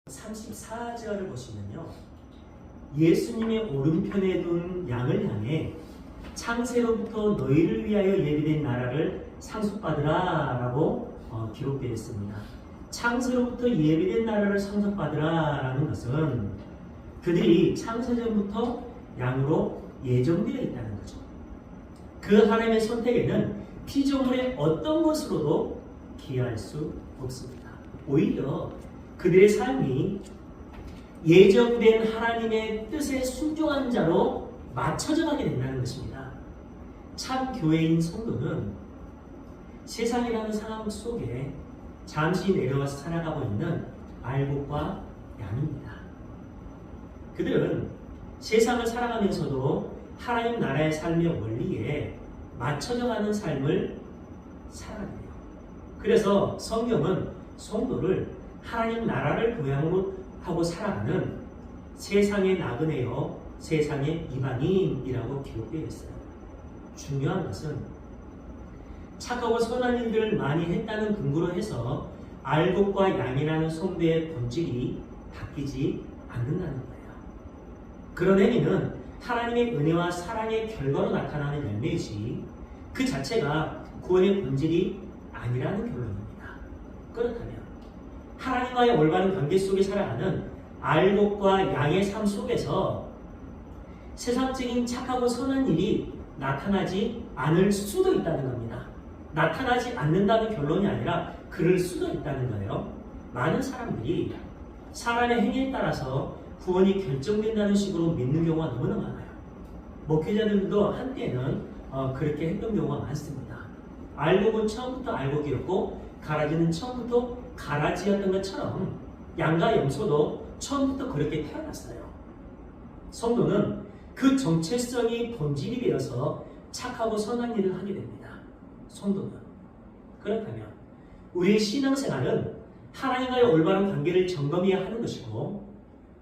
34절을 보시면요, 예수님의 오른편에 둔 양을 향해 창세로부터 너희를 위하여 예비된 나라를 상속받으라 라고 기록되어 있습니다. 창세로부터 예비된 나라를 상속받으라 라는 것은 그들이 창세전부터 양으로 예정되어 있다는 거죠. 그 하나님의 선택에는 피조물의 어떤 것으로도 기여할 수 없습니다. 오히려 그들의 삶이 예정된 하나님의 뜻에 순종하는 자로 맞춰져 가게 된다는 것입니다. 참 교회인 성도는 세상이라는 상황 속에 잠시 내려와서 살아가고 있는 알곡과 양입니다. 그들은 세상을 살아가면서도 하나님 나라의 삶의 원리에 맞춰져 가는 삶을 살아가요. 그래서 성경은 성도를 하나님 나라를 고향으로 하고 살아가는 세상의 나그네요, 세상의 이방인이라고 기록되어 있어요. 중요한 것은 착하고 선한 일들을 많이 했다는 근거로 해서 알곡과 양이라는 성도의 본질이 바뀌지 않는다는 거예요. 그런 행위는 하나님의 은혜와 사랑의 결과로 나타나는 열매이지 그 자체가 구원의 본질이 아니라는 결론입니다. 그렇다면 하나님과의 올바른 관계 속에 살아가는 알곡과 양의 삶 속에서 세상적인 착하고 선한 일이 나타나지 않을 수도 있다는 겁니다. 나타나지 않는다는 결론이 아니라 그럴 수도 있다는 거예요. 많은 사람들이 사람의 행위에 따라서 구원이 결정된다는 식으로 믿는 경우가 너무나 많아요. 목회자들도 한때는 그렇게 했던 경우가 많습니다. 알곡은 처음부터 알곡이었고 가라지는 처음부터 가라지였던 것처럼 양과 염소도 처음부터 그렇게 태어났어요. 성도는 그 정체성이 본질이 되어서 착하고 선한 일을 하게 됩니다. 성도는. 그렇다면 우리의 신앙생활은 하나님과의 올바른 관계를 점검해야 하는 것이고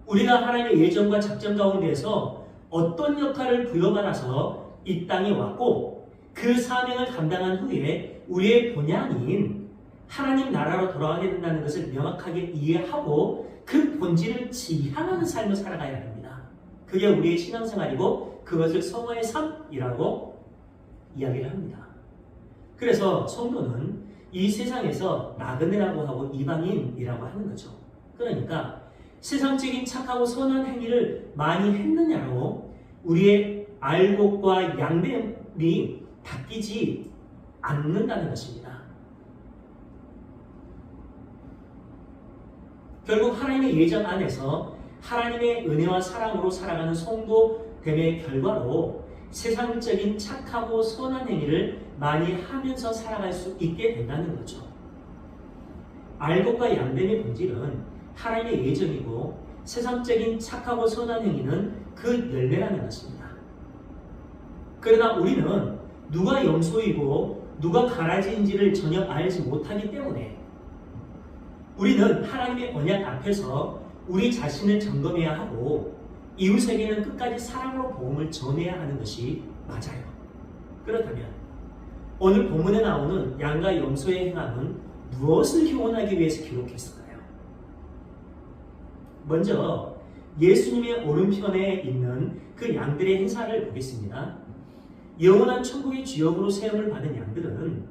우리가 하나님의 예정과 작전 가운데에서 어떤 역할을 부여받아서 이 땅에 왔고 그 사명을 감당한 후에 우리의 본향인 하나님 나라로 돌아가게 된다는 것을 명확하게 이해하고 그 본질을 지향하는 삶을 살아가야 합니다. 그게 우리의 신앙생활이고 그것을 성화의 삶이라고 이야기를 합니다. 그래서 성도는 이 세상에서 나그네라고 하고 이방인이라고 하는 거죠. 그러니까 세상적인 착하고 선한 행위를 많이 했느냐로 우리의 알곡과 양됨이 바뀌지 않는다는 것입니다. 결국 하나님의 예정 안에서 하나님의 은혜와 사랑으로 살아가는 성도됨의 결과로 세상적인 착하고 선한 행위를 많이 하면서 살아갈 수 있게 된다는 거죠. 알곡과 양됨의 본질은 하나님의 예정이고 세상적인 착하고 선한 행위는 그 열매라는 것입니다. 그러나 우리는 누가 염소이고 누가 가라지인지를 전혀 알지 못하기 때문에 우리는 하나님의 언약 앞에서 우리 자신을 점검해야 하고 이웃에게는 끝까지 사랑으로 복음을 전해야 하는 것이 맞아요. 그렇다면 오늘 본문에 나오는 양과 염소의 행함은 무엇을 교훈하기 위해서 기록했을까요? 먼저 예수님의 오른편에 있는 그 양들의 행사를 보겠습니다. 영원한 천국의 주역으로 세움을 받은 양들은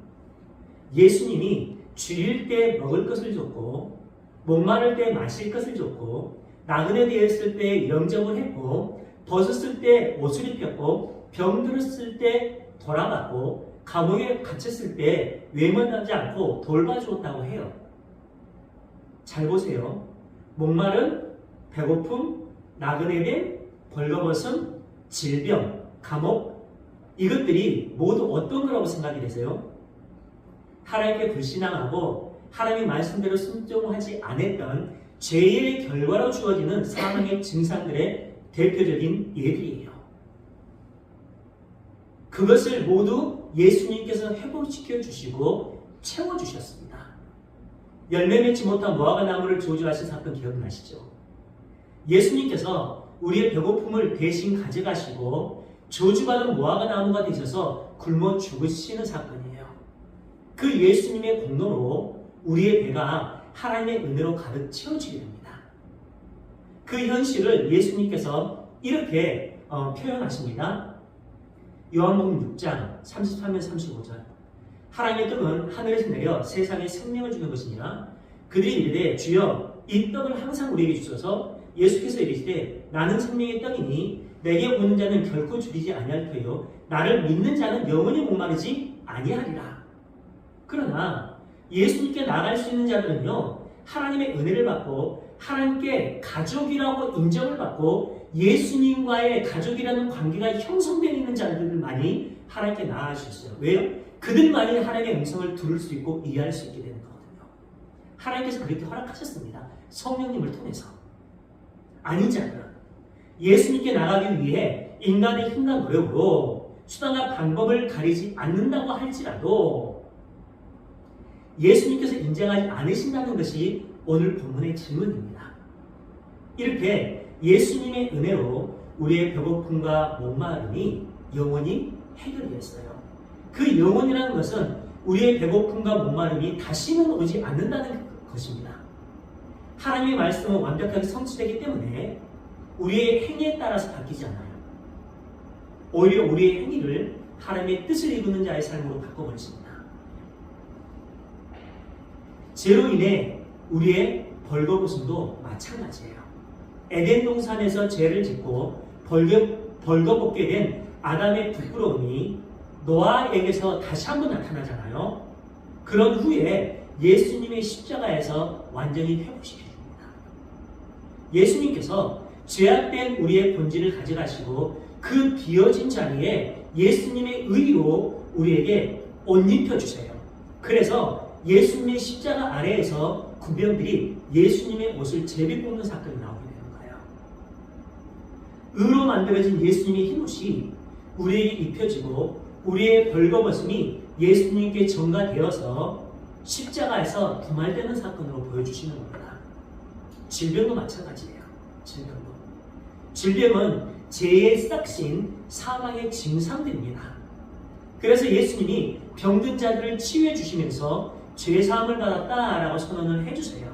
예수님이 줄일 때 먹을 것을 줬고 목마를 때 마실 것을 줬고 나그네 되었을 때 영접을 했고 벗었을 때 옷을 입혔고 병들었을 때 돌아봤고 감옥에 갇혔을 때 외면하지 않고 돌봐주었다고 해요. 잘 보세요. 목마름, 배고픔, 나그네됨, 벌거벗음, 질병, 감옥 이것들이 모두 어떤 거라고 생각이 되세요? 하나님께 불신앙하고 하나님의 말씀대로 순종하지 않았던 죄의 결과로 주어지는 사망의 증상들의 대표적인 예들이에요. 그것을 모두 예수님께서 회복시켜 주시고 채워주셨습니다. 열매 맺지 못한 무화과 나무를 저주하신 사건 기억나시죠? 예수님께서 우리의 배고픔을 대신 가져가시고 저주받은 무화과 나무가 되셔서 굶어 죽으시는 사건이에요. 그 예수님의 공로로 우리의 배가 하나님의 은혜로 가득 채워지게 됩니다. 그 현실을 예수님께서 이렇게 표현하십니다. 요한복음 6장 33절 35절. 하나님의 떡은 하늘에서 내려 세상에 생명을 주는 것이니라. 그들이 이르되 주여 이 떡을 항상 우리에게 주소서. 예수께서 이르시되 나는 생명의 떡이니 내게 오는 자는 결코 줄이지 아니할 터요 나를 믿는 자는 영원히 목마르지 아니하리라. 그러나 예수님께 나갈 수 있는 자들은요, 하나님의 은혜를 받고 하나님께 가족이라고 인정을 받고 예수님과의 가족이라는 관계가 형성되어 있는 자들만이 하나님께 나아갈 수 있어요. 왜요? 그들만이 하나님의 음성을 들을 수 있고 이해할 수 있게 되는 거거든요. 하나님께서 그렇게 허락하셨습니다. 성령님을 통해서. 아닌 자들은 예수님께 나가기 위해 인간의 힘과 노력으로 수단과 방법을 가리지 않는다고 할지라도 예수님께서 인정하지 않으신다는 것이 오늘 본문의 질문입니다. 이렇게 예수님의 은혜로 우리의 배고픔과 목마름이 영원히 해결되었어요. 그 영원이라는 것은 우리의 배고픔과 목마름이 다시는 오지 않는다는 것입니다. 하나님의 말씀은 완벽하게 성취되기 때문에 우리의 행위에 따라서 바뀌지 않아요. 오히려 우리의 행위를 하나님의 뜻을 이루는 자의 삶으로 바꿔버리십니다. 죄로 인해 우리의 벌거벗음도 마찬가지예요. 에덴 동산에서 죄를 짓고 벌거벗게 된 아담의 부끄러움이 노아에게서 다시 한번 나타나잖아요. 그런 후에 예수님의 십자가에서 완전히 회복시켜줍니다. 예수님께서 죄악된 우리의 본질을 가져가시고 그 비어진 자리에 예수님의 의로 우리에게 옷 입혀주세요. 그래서 예수님의 십자가 아래에서 군병들이 예수님의 옷을 제비뽑는 사건이 나오게 되는 거예요. 의로 만들어진 예수님의 흰옷이 우리에게 입혀지고 우리의 벌거벗음이 예수님께 전가되어서 십자가에서 부말되는 사건으로 보여주시는 겁니다. 질병도 마찬가지예요. 질병은 죄의 싹신, 사망의 증상들입니다. 그래서 예수님이 병든 자들을 치유해 주시면서 죄사함을 받았다라고 선언을 해주세요.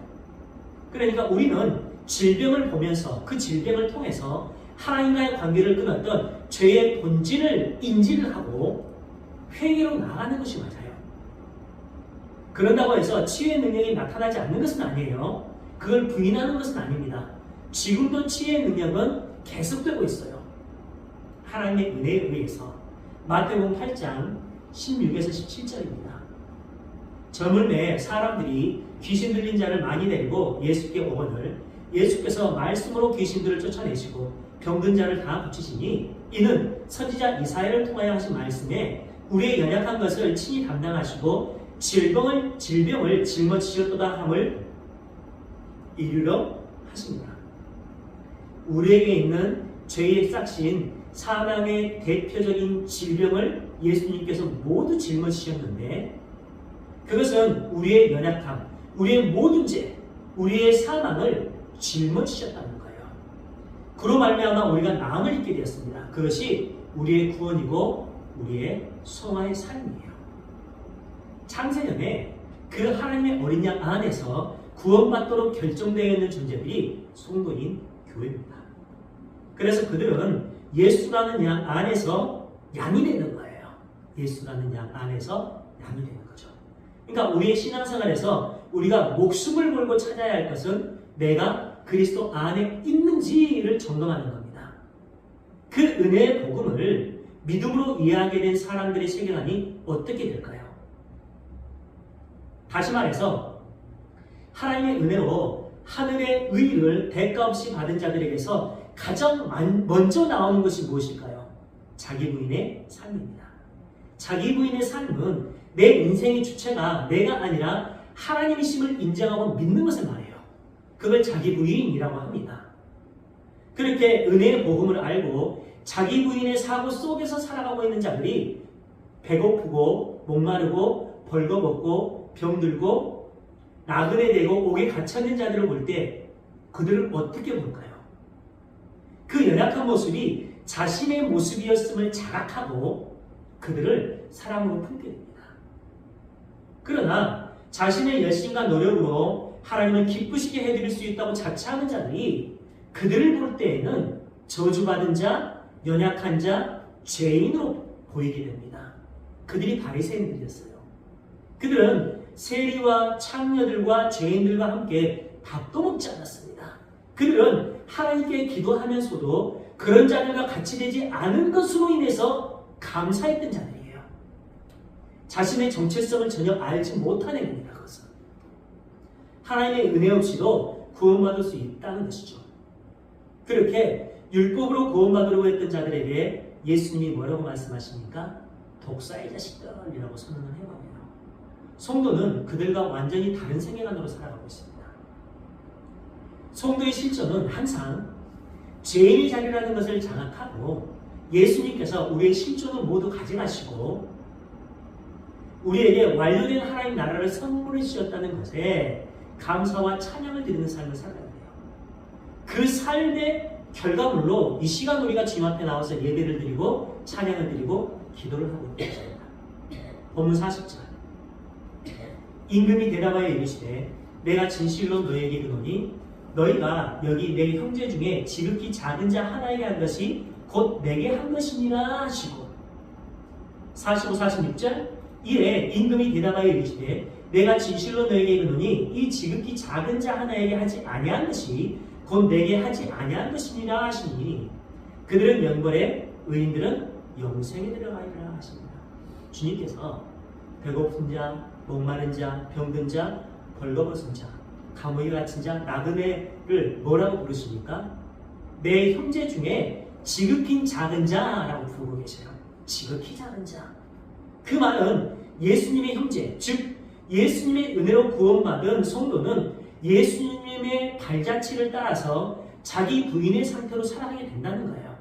그러니까 우리는 질병을 보면서 그 질병을 통해서 하나님과의 관계를 끊었던 죄의 본질을 인지를 하고 회개로 나가는 것이 맞아요. 그런다고 해서 치유의 능력이 나타나지 않는 것은 아니에요. 그걸 부인하는 것은 아닙니다. 지금도 치유의 능력은 계속되고 있어요. 하나님의 은혜에 의해서. 마태복음 8장 16에서 17절입니다. 저물매 사람들이 귀신 들린 자를 많이 데리고 예수께 오거늘 예수께서 말씀으로 귀신들을 쫓아내시고 병든 자를 다 고치시니 이는 선지자 이사야를 통하여 하신 말씀에 우리의 연약한 것을 친히 담당하시고 질병을 짊어지셨도다 함을 이루려 하십니다. 우리에게 있는 죄의 싹신 사망의 대표적인 질병을 예수님께서 모두 짊어지셨는데 그것은 우리의 연약함, 우리의 모든 죄, 우리의 사망을 짊어지셨다는 거예요. 그로 말미암아 우리가 나음을 입게 되었습니다. 그것이 우리의 구원이고 우리의 성화의 삶이에요. 창세전에 그 하나님의 어린 양 안에서 구원받도록 결정되어 있는 존재들이 성도인 교회입니다. 그래서 그들은 예수라는 양 안에서 양이 되는 거예요. 예수라는 양 안에서 양이 되는 거죠. 그러니까 우리의 신앙생활에서 우리가 목숨을 걸고 찾아야 할 것은 내가 그리스도 안에 있는지를 점검하는 겁니다. 그 은혜의 복음을 믿음으로 이해하게 된 사람들의 세계관이 어떻게 될까요? 다시 말해서 하나님의 은혜로 하늘의 의를 대가 없이 받은 자들에게서 가장 먼저 나오는 것이 무엇일까요? 자기 부인의 삶입니다. 자기 부인의 삶은 내 인생의 주체가 내가 아니라 하나님이심을 인정하고 믿는 것을 말해요. 그걸 자기 부인이라고 합니다. 그렇게 은혜의 복음을 알고 자기 부인의 사고 속에서 살아가고 있는 자들이 배고프고 목마르고 벌거벗고 병들고 나그네 되고 옥에 갇혀있는 자들을 볼 때 그들을 어떻게 볼까요? 그 연약한 모습이 자신의 모습이었음을 자각하고 그들을 사랑으로 품게 됩니다. 그러나 자신의 열심과 노력으로 하나님을 기쁘시게 해드릴 수 있다고 자처하는 자들이 그들을 볼 때에는 저주받은 자, 연약한 자, 죄인으로 보이게 됩니다. 그들이 바리새인들이었어요. 그들은 세리와 창녀들과 죄인들과 함께 밥도 먹지 않았습니다. 그들은 하나님께 기도하면서도 그런 자들과 같이 되지 않은 것으로 인해서 감사했던 자들이에요. 자신의 정체성을 전혀 알지 못한 행위입니다. 그것은 하나님의 은혜 없이도 구원받을 수 있다는 것이죠. 그렇게 율법으로 구원받으려고 했던 자들에게 예수님이 뭐라고 말씀하십니까? 독사의 자식들이라고 선언을 해버려요. 성도는 그들과 완전히 다른 세계관으로 살아가고 있습니다. 성도의 실존은 항상 죄인의 자리라는 것을 장악하고 예수님께서 우리의 실존을 모두 가져가시고 우리에게 완료된 하나님 나라를 선물해 주셨다는 것에 감사와 찬양을 드리는 삶을 살아야 돼요. 그 삶의 결과물로 이 시간 우리가 주님 앞에 나와서 예배를 드리고 찬양을 드리고 기도를 하고 있는 것입니다. 본문 40절 임금이 대답하여 이르시되 내가 진실로 너희에게 이르노니 너희가 여기 내 형제 중에 지극히 작은 자 하나에게 한 것이 곧 내게 한 것이니라 하시고 45, 46절 이에 임금이 대답하여 이르시되 내가 진실로 너희에게 이르노니 이 지극히 작은 자 하나에게 하지 아니한 것이 곧 내게 하지 아니한 것이니라 하시니 그들은 영벌에 의인들은 영생에 들어가리라 하십니다. 주님께서 배고픈 자, 목마른 자, 병든 자, 벌거벗은 자, 감옥에 갇힌 자, 나그네를 뭐라고 부르십니까? 내 형제 중에 지극히 작은 자라고 부르고 계세요. 지극히 작은 자. 그 말은 예수님의 형제, 즉 예수님의 은혜로 구원받은 성도는 예수님의 발자취를 따라서 자기 부인의 상태로 살아가게 된다는 거예요.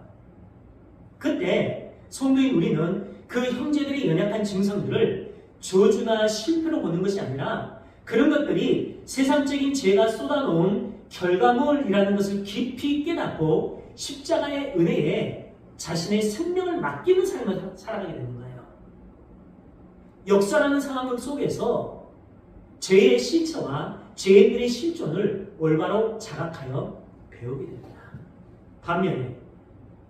그때 성도인 우리는 그 형제들의 연약한 증상들을 저주나 실패로 보는 것이 아니라 그런 것들이 세상적인 죄가 쏟아놓은 결과물이라는 것을 깊이 깨닫고 십자가의 은혜에 자신의 생명을 맡기는 삶을 살아가게 되는 거예요. 역사라는 상황 속에서 죄의 실체와 죄인들의 실존을 올바로 자각하여 배우게 됩니다. 반면에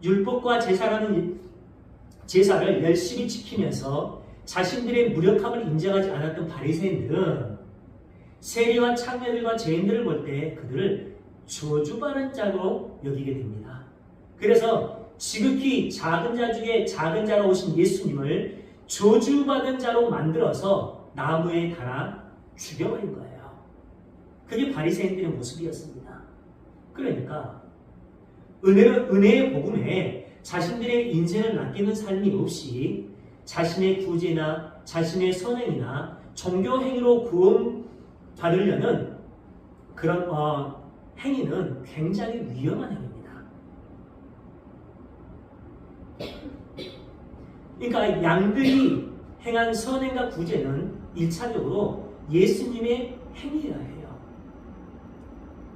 율법과 제사를 열심히 지키면서 자신들의 무력함을 인정하지 않았던 바리새인들은 세리와 창녀들과 죄인들을 볼 때 그들을 저주받은 자로 여기게 됩니다. 그래서 지극히 작은 자 중에 작은 자로 오신 예수님을 저주받은 자로 만들어서 나무에 달아 죽여버린 거예요. 그게 바리새인들의 모습이었습니다. 그러니까 은혜의 복음에 자신들의 인생을 맡기는 삶이 없이 자신의 구제나 자신의 선행이나 종교 행위로 구원받으려는 그런 행위는 굉장히 위험한 행위입니다. 그러니까 양들이 행한 선행과 구제는 1차적으로 예수님의 행위여야 해요.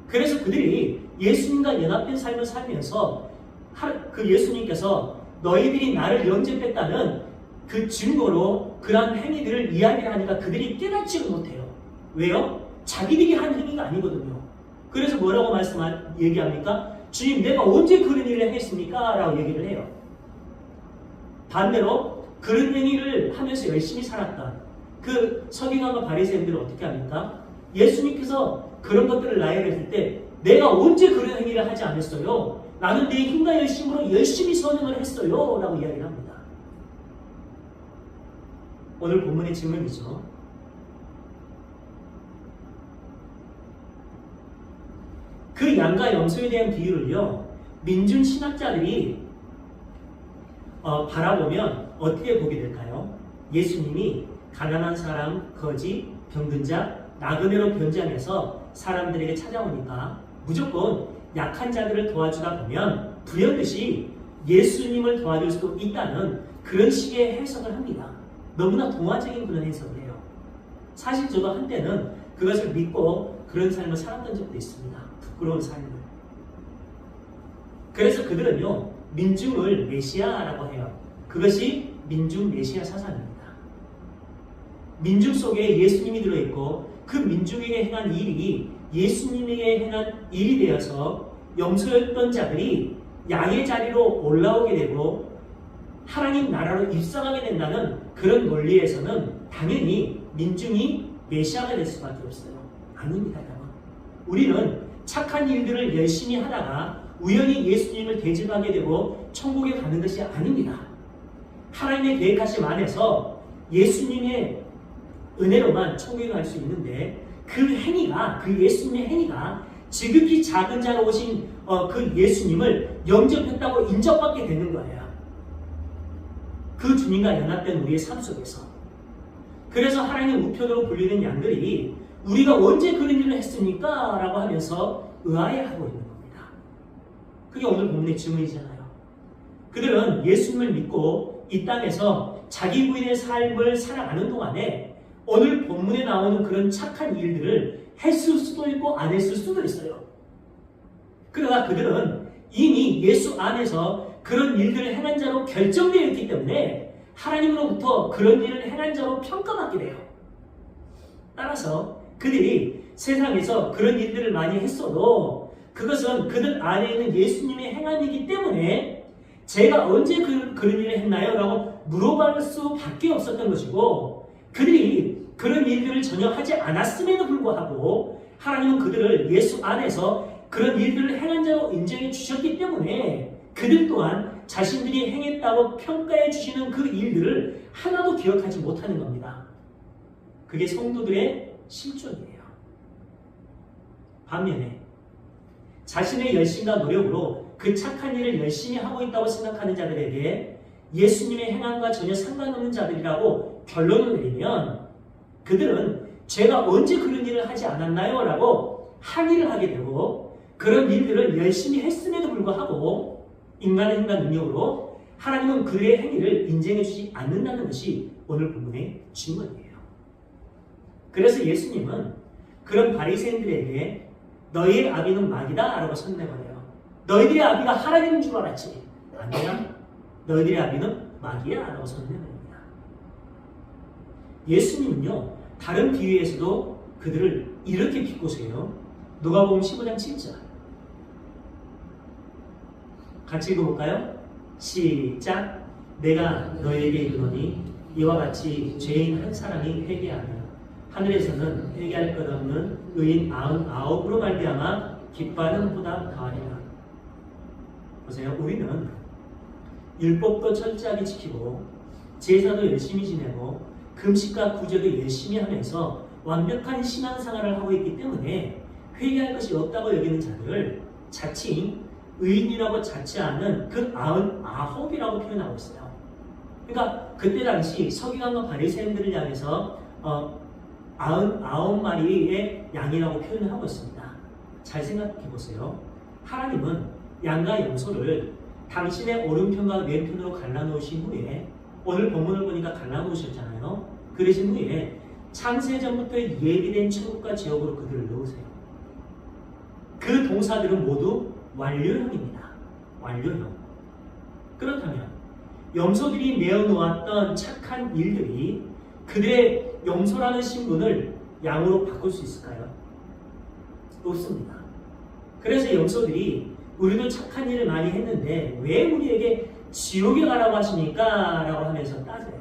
그래서 그들이 예수님과 연합된 삶을 살면서 그 예수님께서 너희들이 나를 영접했다는 그 증거로 그러한 행위들을 이야기를 하니까 그들이 깨닫지를 못해요. 왜요? 자기들이 한 행위가 아니거든요. 그래서 뭐라고 얘기합니까? 주님, 내가 언제 그런 일을 했습니까? 라고 얘기를 해요. 반대로 그런 행위를 하면서 열심히 살았던 그 서기관과 바리새인들은 어떻게 합니까? 예수님께서 그런 것들을 나열했을 때 내가 언제 그런 행위를 하지 않았어요? 나는 내 힘과 열심으로 열심히 선행을 했어요. 라고 이야기를 합니다. 오늘 본문의 질문이죠. 그 양과 염소에 대한 비유를요, 민중 신학자들이 바라보면 어떻게 보게 될까요? 예수님이 가난한 사람, 거지, 병든 자, 나그네로 변장해서 사람들에게 찾아오니까 무조건 약한 자들을 도와주다 보면 불현듯이 예수님을 도와줄 수도 있다는 그런 식의 해석을 합니다. 너무나 동화적인 그런 해석을 해요. 사실 저도 한때는 그것을 믿고 그런 삶을 살았던 적도 있습니다. 부끄러운 삶을. 그래서 그들은요, 민중을 메시아라고 해요. 그것이 민중 메시아 사상입니다. 민중 속에 예수님이 들어있고 그 민중에게 행한 일이 예수님에게 행한 일이 되어서 염소였던 자들이 양의 자리로 올라오게 되고 하나님 나라로 입성하게 된다는 그런 논리에서는 당연히 민중이 메시아가 될 수밖에 없어요. 아닙니다, 여러분. 우리는 착한 일들을 열심히 하다가 우연히 예수님을 대접하게 되고 천국에 가는 것이 아닙니다. 하나님의 계획하심 안에서 예수님의 은혜로만 천국에 갈 수 있는데 그 행위가, 그 예수님의 행위가 지극히 작은 자로 오신 그 예수님을 영접했다고 인정받게 되는 거예요. 그 주님과 연합된 우리의 삶 속에서. 그래서 하나님의 우편으로 불리는 양들이 우리가 언제 그런 일을 했습니까? 라고 하면서 의아해하고 있는 겁니다. 그게 오늘 본문의 질문이잖아요. 그들은 예수님을 믿고 이 땅에서 자기 부인의 삶을 살아가는 동안에 오늘 본문에 나오는 그런 착한 일들을 했을 수도 있고 안 했을 수도 있어요. 그러나 그들은 이미 예수 안에서 그런 일들을 행한 자로 결정되어 있기 때문에 하나님으로부터 그런 일을 행한 자로 평가받게 돼요. 따라서 그들이 세상에서 그런 일들을 많이 했어도 그것은 그들 안에 있는 예수님의 행함이기 때문에 제가 언제 그런 일을 했나요? 라고 물어볼 수밖에 없었던 것이고 그들이 그런 일들을 전혀 하지 않았음에도 불구하고 하나님은 그들을 예수 안에서 그런 일들을 행한 자로 인정해 주셨기 때문에 그들 또한 자신들이 행했다고 평가해 주시는 그 일들을 하나도 기억하지 못하는 겁니다. 그게 성도들의 실존이에요. 반면에 자신의 열심과 노력으로 그 착한 일을 열심히 하고 있다고 생각하는 자들에게 예수님의 행함과 전혀 상관없는 자들이라고 결론을 내리면 그들은 제가 언제 그런 일을 하지 않았나요? 라고 항의를 하게 되고 그런 일들을 열심히 했음에도 불구하고 인간의 힘과 능력으로 하나님은 그의 행위를 인정해 주지 않는다는 것이 오늘 본문의 질문이에요. 그래서 예수님은 그런 바리새인들에게 너희의 아비는 마귀다 라고 선언해버려요. 너희들의 아비가 하나님인 줄 알았지. 아니야. 너희들의 아비는 마귀야 라고 선언해버립니다. 예수님은요 다른 비유에서도 그들을 이렇게 비꼬세요. 누가복음 15장 7절 같이 읽어볼까요? 시작. 내가 너희에게 이르노니 이와 같이 죄인 한 사람이 회개하며 하늘에서는 회개할 것 없는 의인 99으로 말미암아 기뻐하는 보다 더하리라. 보세요. 우리는 율법도 철저하게 지키고 제사도 열심히 지내고 금식과 구제도 열심히 하면서 완벽한 신앙생활을 하고 있기 때문에 회개할 것이 없다고 여기는 자들을 자칭 의인이라고 자처하는 그 99이라고 표현하고 있어요. 그러니까 그때 당시 서기관과 바리새인들을 향해서 99마리의 양이라고 표현을 하고 있습니다. 잘 생각해 보세요. 하나님은 양과 염소를 당신의 오른편과 왼편으로 갈라놓으신 후에 오늘 본문을 보니까 갈라놓으셨잖아요. 그러신 후에 창세전부터 예비된 천국과 지옥으로 그들을 넣으세요. 그 동사들은 모두 완료형입니다. 완료형. 그렇다면 염소들이 내어놓았던 착한 일들이 그들의 염소라는 신분을 양으로 바꿀 수 있을까요? 없습니다. 그래서 염소들이 우리도 착한 일을 많이 했는데 왜 우리에게 지옥에 가라고 하십니까? 라고 하면서 따져요.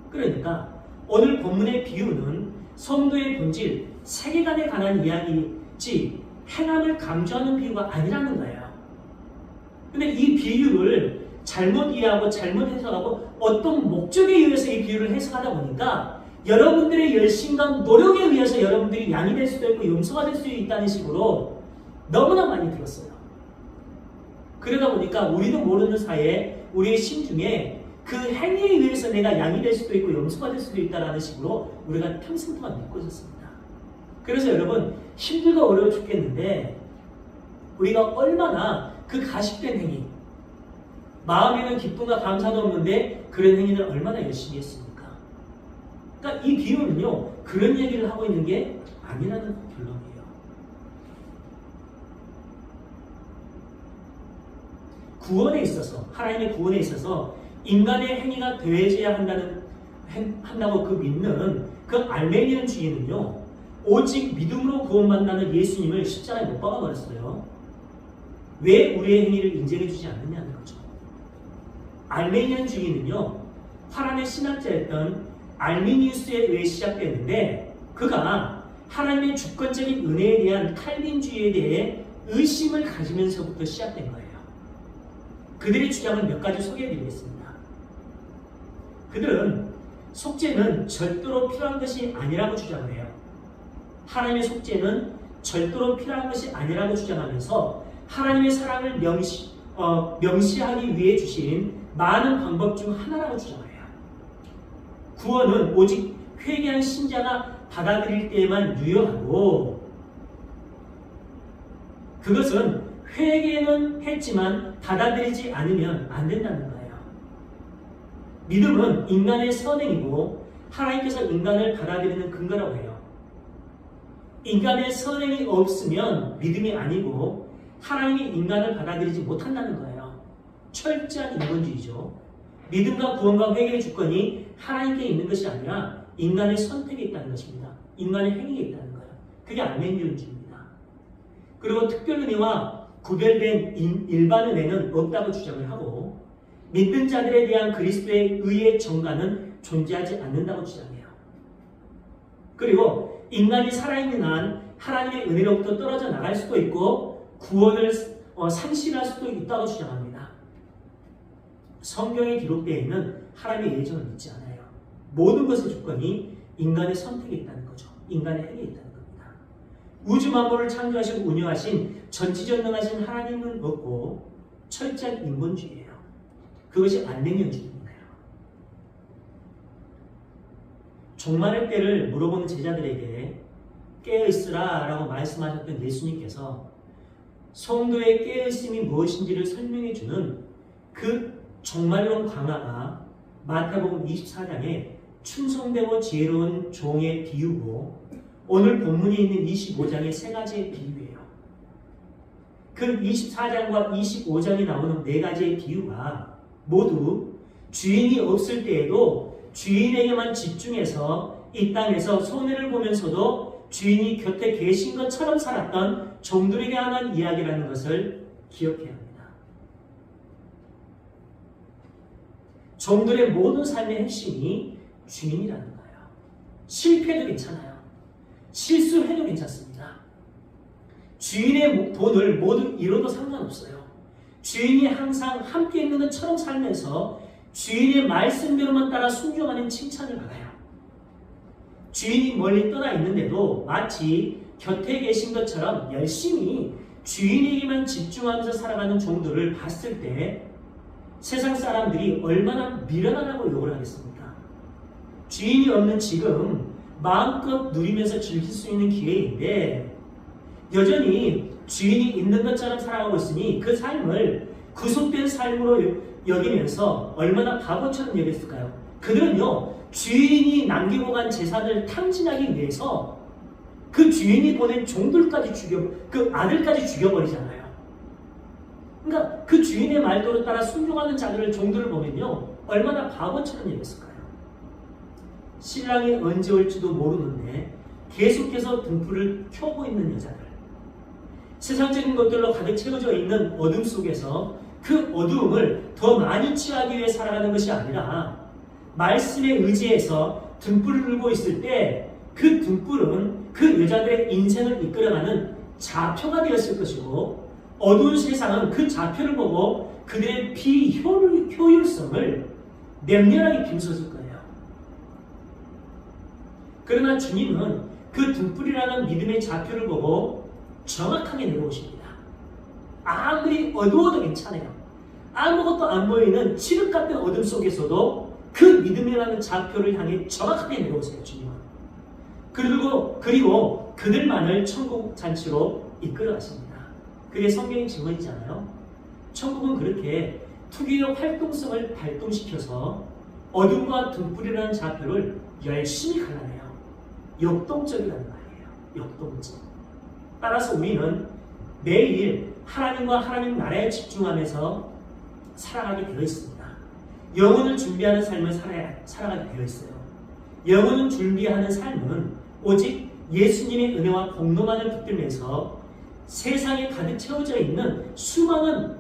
그러니까 오늘 본문의 비유는 성도의 본질, 세계관에 관한 이야기지 행함을 강조하는 비유가 아니라는 거예요. 근데 이 비유를 잘못 이해하고 잘못 해석하고 어떤 목적에 의해서 이 비유를 해석하다 보니까 여러분들의 열심과 노력에 의해서 여러분들이 양이 될 수도 있고 염소가 될 수도 있다는 식으로 너무나 많이 들었어요. 그러다 보니까 우리도 모르는 사이에 우리의 심중에 그 행위에 의해서 내가 양이 될 수도 있고 염소가 될 수도 있다는 식으로 우리가 평생 동안 믿고 있었습니다. 그래서 여러분 힘들고 어려워 죽겠는데 우리가 얼마나 그 가식된 행위, 마음에는 기쁨과 감사도 없는데 그런 행위를 얼마나 열심히 했습니까? 그러니까 이 비유는요 그런 얘기를 하고 있는 게 아니라는 결론이에요. 구원에 있어서, 하나님의 구원에 있어서 인간의 행위가 되어져야 한다고 그 믿는 그 알메니안주의는요 오직 믿음으로 구원받는다는 예수님을 십자가에 못 박아버렸어요. 왜 우리의 행위를 인정해 주지 않느냐는 거죠. 알메니안주의는요, 파란의 신학자였던 알미니우스에 의해 시작됐는데, 그가 하나님의 주권적인 은혜에 대한 칼빈주의에 대해 의심을 가지면서부터 시작된 거예요. 그들의 주장을 몇 가지 소개해드리겠습니다. 그들은 속죄는 절대로 필요한 것이 아니라고 주장을 해요. 하나님의 속죄는 절대로 필요한 것이 아니라고 주장하면서 하나님의 사랑을 명시하기 위해 주신 많은 방법 중 하나라고 주장을 해요. 구원은 오직 회개한 신자가 받아들일 때에만 유효하고, 그것은 회개는 했지만 받아들이지 않으면 안 된다는 거예요. 믿음은 인간의 선행이고 하나님께서 인간을 받아들이는 근거라고 해요. 인간의 선행이 없으면 믿음이 아니고 하나님이 인간을 받아들이지 못한다는 거예요. 철저한 인본주의죠. 믿음과 구원과 회개의 주권이 하나님께 있는 것이 아니라 인간의 선택에 있다는 것입니다. 인간의 행위에 있다는 거예요. 그게 알메니안주의입니다. 그리고 특별은혜와 구별된 일반 은혜는 없다고 주장을 하고, 믿는 자들에 대한 그리스도의 의의 정가는 존재하지 않는다고 주장해요. 그리고 인간이 살아있는 한 하나님의 은혜로부터 떨어져 나갈 수도 있고 구원을 상실할 수도 있다고 주장합니다. 성경에 기록되어 있는 하나님의 예정을 믿지 않아요. 모든 것의 주권이 인간의 선택에 있다는 거죠. 인간의 행위에 있다는 겁니다. 우주 만물을 창조하시고 운영하신 전지전능하신 하나님은 없고 철저한 인본주의예요. 그것이 알메니안주의입니다. 종말의 때를 물어보는 제자들에게 깨어있으라 라고 말씀하셨던 예수님께서 성도의 깨어있음이 무엇인지를 설명해주는 그 종말론 강화가 마태복음 24장에 충성되고 지혜로운 종의 비유고, 오늘 본문에 있는 25장의 세 가지의 비유예요. 그 24장과 25장에 나오는 네 가지의 비유가 모두 주인이 없을 때에도 주인에게만 집중해서 이 땅에서 손해를 보면서도 주인이 곁에 계신 것처럼 살았던 종들에게 하는 이야기라는 것을 기억해야 합니다. 종들의 모든 삶의 핵심이 주인이라는 거예요. 실패해도 괜찮아요. 실수해도 괜찮습니다. 주인의 본을 모두 이뤄도 상관없어요. 주인이 항상 함께 있는 것처럼 살면서 주인의 말씀대로만 따라 순종하는 칭찬을 받아요. 주인이 멀리 떠나 있는데도 마치 곁에 계신 것처럼 열심히 주인에게만 집중하면서 살아가는 종들을 봤을 때 세상 사람들이 얼마나 미련하다고 욕을 하겠습니까? 주인이 없는 지금 마음껏 누리면서 즐길 수 있는 기회인데 여전히 주인이 있는 것처럼 살아가고 있으니 그 삶을 구속된 삶으로 여기면서 얼마나 바보처럼 여겼을까요? 그들은요, 주인이 남기고 간 재산을 탕진하기 위해서 그 주인이 보낸 종들까지 그 아들까지 죽여버리잖아요. 그러니까 그 주인의 말대로 따라 순종하는 자들을, 종들을 보면요, 얼마나 바보처럼 여겼을까요? 신랑이 언제 올지도 모르는데 계속해서 등불을 켜고 있는 여자들, 세상적인 것들로 가득 채워져 있는 어둠 속에서 그 어두움을 더 많이 취하기 위해 살아가는 것이 아니라 말씀에 의지해서 등불을 들고 있을 때 그 등불은 그 여자들의 인생을 이끌어가는 좌표가 되었을 것이고, 어두운 세상은 그 좌표를 보고 그들의 비효율성을 맹렬하게 비웃었을 거예요. 그러나 주님은 그 등불이라는 믿음의 좌표를 보고 정확하게 내려오십니다. 아무리 어두워도 괜찮아요. 아무것도 안 보이는 칠흑 같은 어둠 속에서도 그 믿음이라는 좌표를 향해 정확하게 내려오세요, 주님은. 그리고 그들만을 천국 잔치로 이끌어 가십니다. 그게 성경의 증언이잖아요. 천국은 그렇게 특유의 활동성을 발동시켜서 어둠과 등불이라는 좌표를 열심히 갈라내요. 역동적이라는 말이에요. 역동적. 따라서 우리는 매일 하나님과 하나님 나라에 집중하면서 살아가게 되어 있습니다. 영혼을 준비하는 삶을 살아가게 되어 있어요. 영혼을 준비하는 삶은 오직 예수님의 은혜와 공로만을 붙들면서 세상에 가득 채워져 있는 수많은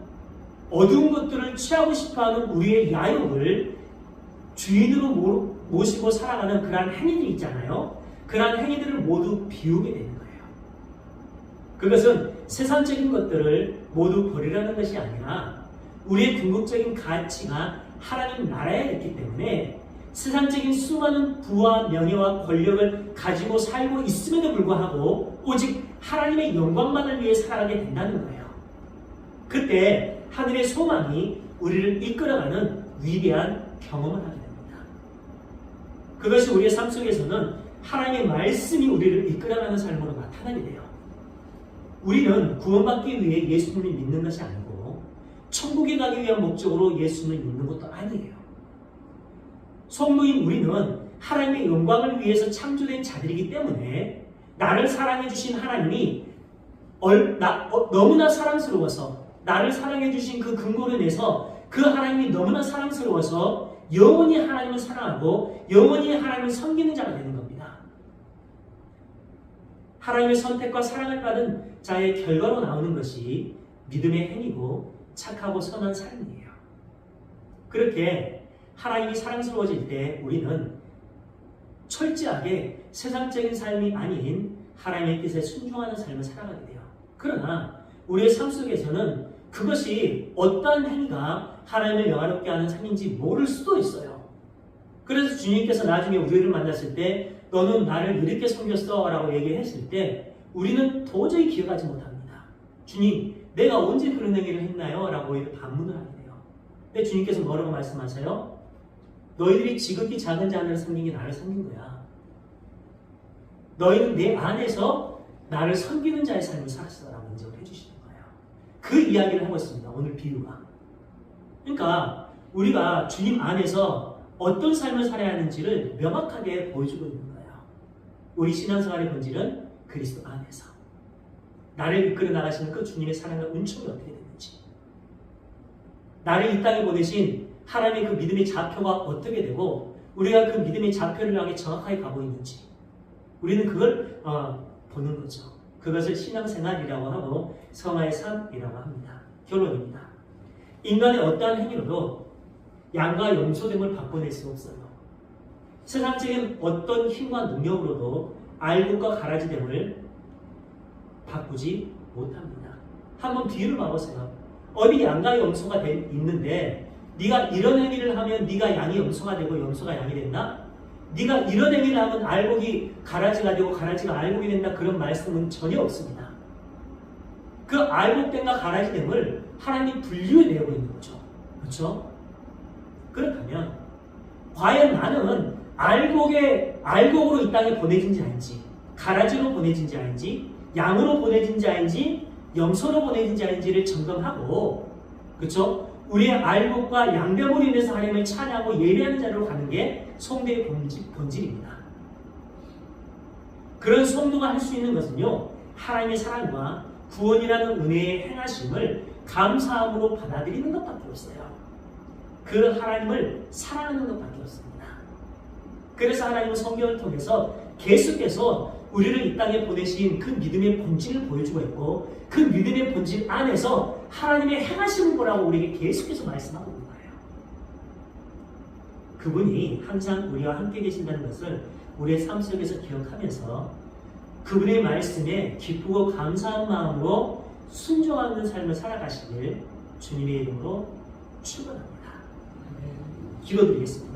어두운 것들을 취하고 싶어하는 우리의 야욕을 주인으로 모시고 살아가는 그러한 행위들이 있잖아요. 그러한 행위들을 모두 비우게 되는 거예요. 그것은 세상적인 것들을 모두 버리라는 것이 아니라 우리의 궁극적인 가치가 하나님 나라에 있기 때문에 세상적인 수많은 부와 명예와 권력을 가지고 살고 있음에도 불구하고 오직 하나님의 영광만을 위해 살아가게 된다는 거예요. 그때 하늘의 소망이 우리를 이끌어가는 위대한 경험을 하게 됩니다. 그것이 우리의 삶 속에서는 하나님의 말씀이 우리를 이끌어가는 삶으로 나타나게 돼요. 우리는 구원받기 위해 예수님을 믿는 것이 아니고 천국에 가기 위한 목적으로 예수님을 믿는 것도 아니에요. 성도인 우리는 하나님의 영광을 위해서 창조된 자들이기 때문에 나를 사랑해 주신 하나님이 너무나 사랑스러워서 나를 사랑해 주신 그 근거로 인해서 그 하나님이 너무나 사랑스러워서 영원히 하나님을 사랑하고 영원히 하나님을 섬기는 자가 되는 겁니다. 하나님의 선택과 사랑을 받은 자의 결과로 나오는 것이 믿음의 행위고 착하고 선한 삶이에요. 그렇게 하나님이 사랑스러워질 때 우리는 철저하게 세상적인 삶이 아닌 하나님의 뜻에 순종하는 삶을 살아가게 돼요. 그러나 우리의 삶 속에서는 그것이 어떠한 행위가 하나님을 영화롭게 하는 삶인지 모를 수도 있어요. 그래서 주님께서 나중에 우리를 만났을 때 너는 나를 이렇게 섬겼어 라고 얘기했을 때 우리는 도저히 기억하지 못합니다. 주님, 내가 언제 그런 행위를 했나요? 라고 반문을 하게 돼요. 근데 주님께서 뭐라고 말씀하세요? 너희들이 지극히 작은 자를 섬긴 게 나를 섬긴 거야. 너희는 내 안에서 나를 섬기는 자의 삶을 살았어 라고 인정을 해주시는 거예요. 그 이야기를 하고 있습니다. 오늘 비유가. 그러니까 우리가 주님 안에서 어떤 삶을 살아야 하는지를 명확하게 보여주고 있는 거예요. 우리 신앙생활의 본질은 그리스도 안에서 나를 이끌어 나가시는 그 주님의 사랑과 은총이 어떻게 되는지, 나를 이 땅에 보내신 하나님의 그 믿음의 좌표가 어떻게 되고 우리가 그 믿음의 좌표를 향해 정확하게 가고 있는지 우리는 그걸 보는 거죠. 그것을 신앙생활이라고 하고 성화의 삶이라고 합니다. 결론입니다. 인간의 어떠한 행위로도 양과 염소됨을 바꿔낼 수 없어요. 세상적인 어떤 힘과 능력으로도 알곡과 가라지됨을 바꾸지 못합니다. 한번 비유를 봐보세요. 어디 양과 염소가 있는데 네가 이런 행위를 하면 네가 양이 염소가 되고 염소가 양이 된다? 네가 이런 행위를 하면 알곡이 가라지가 되고 가라지가 알곡이 된다? 그런 말씀은 전혀 없습니다. 그 알곡됨과 가라지됨을 하나님이 분류해내고 있는 거죠. 그렇죠? 그렇다면 과연 나는 알곡으로 이 땅에 보내진 자인지, 가라지로 보내진 자인지, 양으로 보내진 자인지, 염소로 보내진 자인지를 점검하고, 그렇죠? 우리의 알곡과 양됨으로 인해서 하나님을 찬양하고 예배하는 자로 가는 게 성도의 본질입니다. 그런 성도가 할 수 있는 것은요, 하나님의 사랑과 구원이라는 은혜의 행하심을 감사함으로 받아들이는 것밖에 없어요. 그 하나님을 사랑하는 것밖에 없습니다. 그래서 하나님은 성경을 통해서 계속해서 우리를 이 땅에 보내신 그 믿음의 본질을 보여주고 있고 그 믿음의 본질 안에서 하나님의 행하심을 보라고 우리에게 계속해서 말씀하고 있는 거예요. 그분이 항상 우리와 함께 계신다는 것을 우리의 삶 속에서 기억하면서 그분의 말씀에 기쁘고 감사한 마음으로 순종하는 삶을 살아가시길 주님의 이름으로 축원합니다. 기도드리겠습니다.